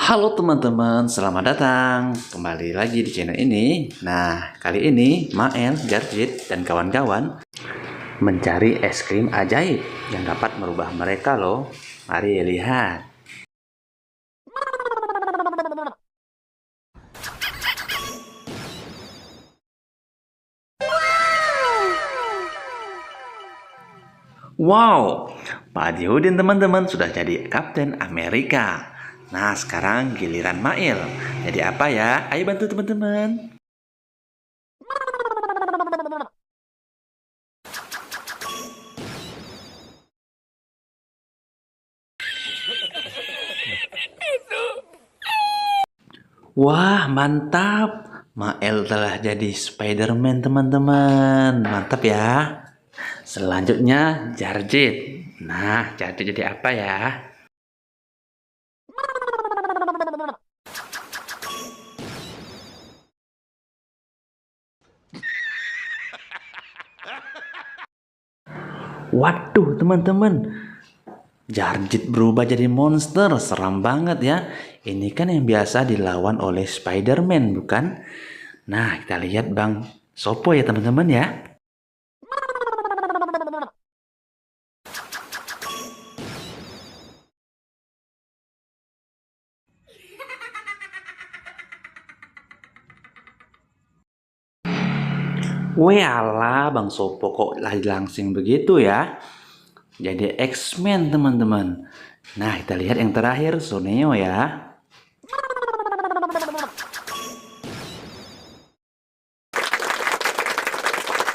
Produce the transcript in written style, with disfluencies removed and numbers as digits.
Halo teman-teman, selamat datang kembali lagi di channel ini. Nah, kali ini Mael, Jarjit, dan kawan-kawan mencari es krim ajaib yang dapat merubah mereka loh. Mari lihat. Wow, Pak Adiudin teman-teman sudah jadi Kapten Amerika. Nah, sekarang giliran Mael. Jadi apa ya? Ayo bantu teman-teman. Wah, mantap. Mael telah jadi Spider-Man, teman-teman. Mantap ya. Selanjutnya, Jarjit. Nah, Jarjit jadi apa ya? Waduh, teman-teman. Jarjit berubah jadi monster. Seram banget ya. Ini kan yang biasa dilawan oleh Spider-Man, bukan? Nah, kita lihat Bang Sopo ya, teman-teman ya. Walah, Bang Sopo kok lagi langsing begitu ya? Jadi X-Men, teman-teman. Nah, kita lihat yang terakhir, Suneo ya.